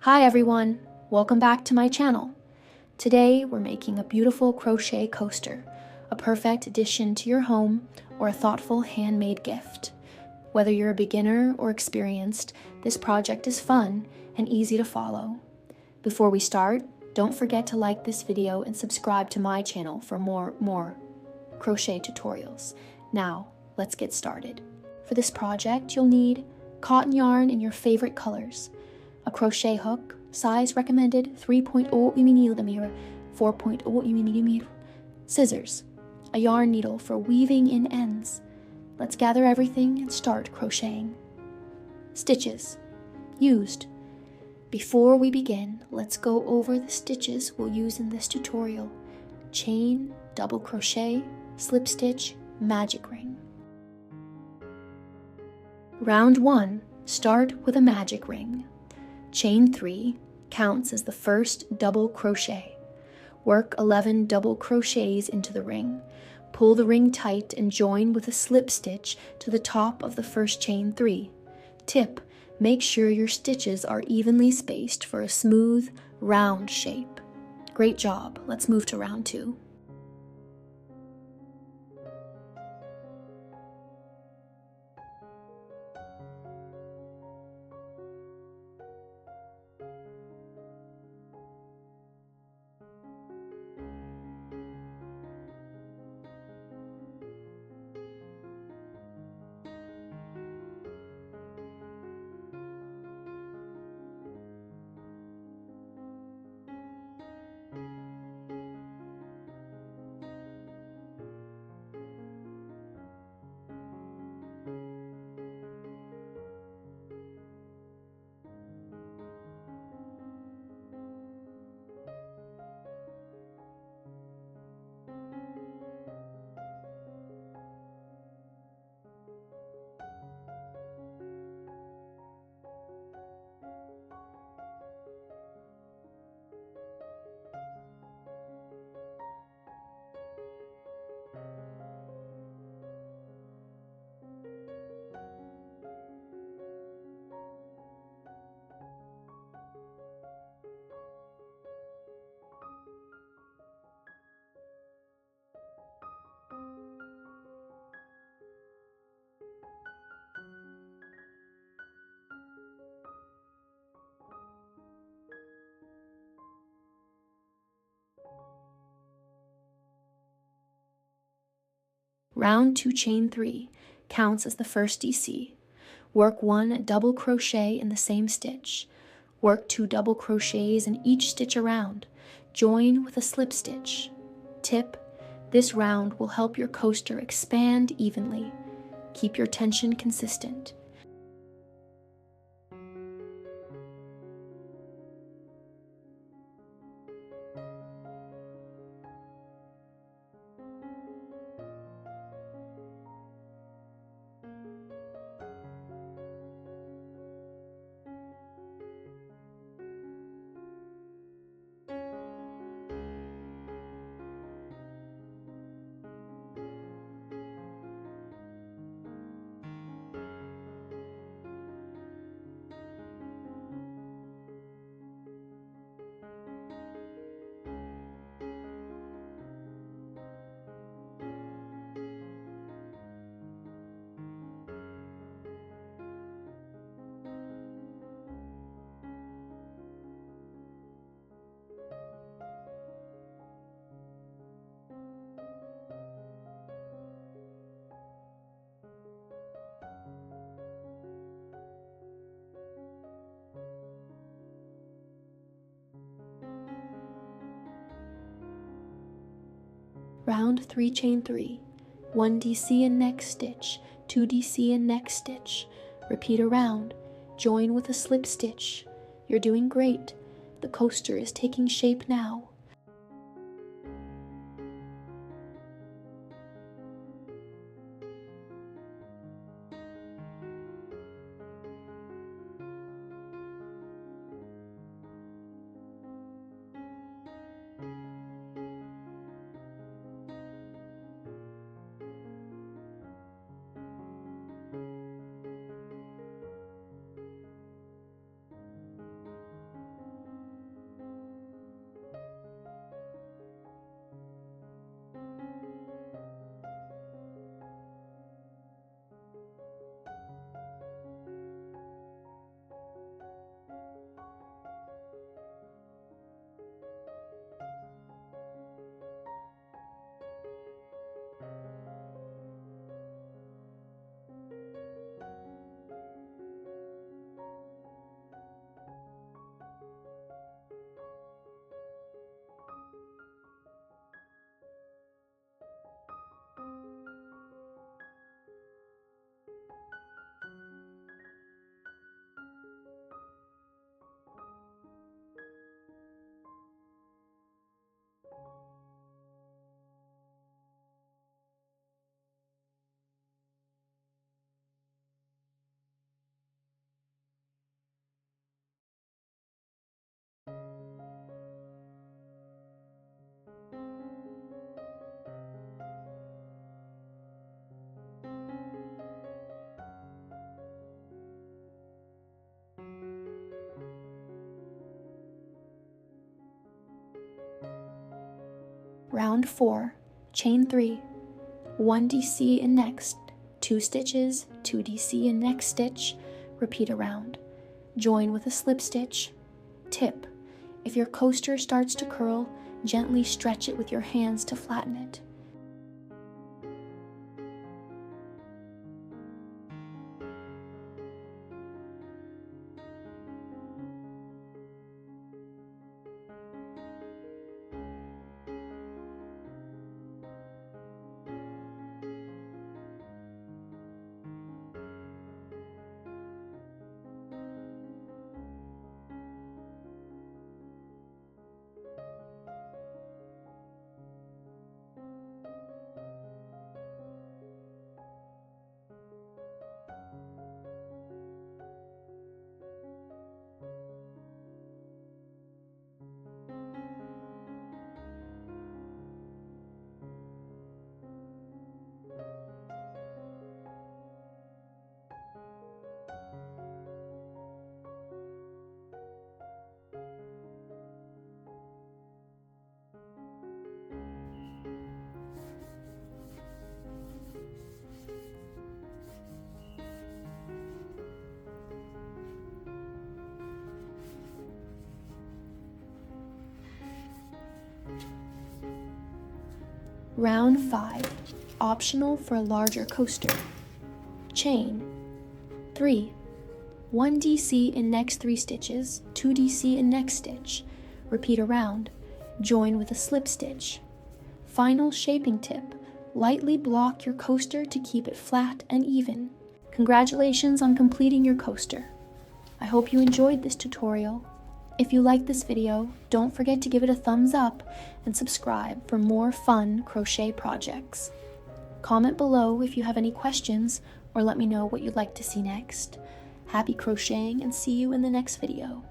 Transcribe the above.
Hi everyone, welcome back to my channel. Today we're making a beautiful crochet coaster, a perfect addition to your home or a thoughtful handmade gift. Whether you're a beginner or experienced, this project is fun and easy to follow. Before we start, don't forget to like this video and subscribe to my channel for more crochet tutorials. Now, let's get started. For this project, you'll need cotton yarn in your favorite colors, a crochet hook, size recommended 3.0 mm, 4.0 mm, scissors, a yarn needle for weaving in ends. Let's gather everything and start crocheting. Stitches used. Before we begin, let's go over the stitches we'll use in this tutorial. Chain, double crochet, slip stitch, magic ring. Round 1, start with a magic ring. Chain 3 counts as the first double crochet. Work 11 double crochets into the ring. Pull the ring tight and join with a slip stitch to the top of the first chain 3. Tip: make sure your stitches are evenly spaced for a smooth, round shape. Great job. Let's move to round 2. Round 2 chain 3 counts as the first DC. Work 1 double crochet in the same stitch. Work 2 double crochets in each stitch around. Join with a slip stitch. Tip: this round will help your coaster expand evenly. Keep your tension consistent. Round 3 chain 3, 1 DC in next stitch, 2 DC in next stitch. Repeat around, join with a slip stitch. You're doing great. The coaster is taking shape now. Round 4, chain 3, 1 DC in next, 2 stitches, 2 DC in next stitch, repeat around. Join with a slip stitch. Tip: if your coaster starts to curl, gently stretch it with your hands to flatten it. Round 5, optional for a larger coaster. Chain 3, 1 DC in next 3 stitches, 2 DC in next stitch, repeat around, join with a slip stitch. Final shaping tip: lightly block your coaster to keep it flat and even. Congratulations on completing your coaster. I hope you enjoyed this tutorial. If you liked this video, don't forget to give it a thumbs up and subscribe for more fun crochet projects. Comment below if you have any questions or let me know what you'd like to see next. Happy crocheting and see you in the next video.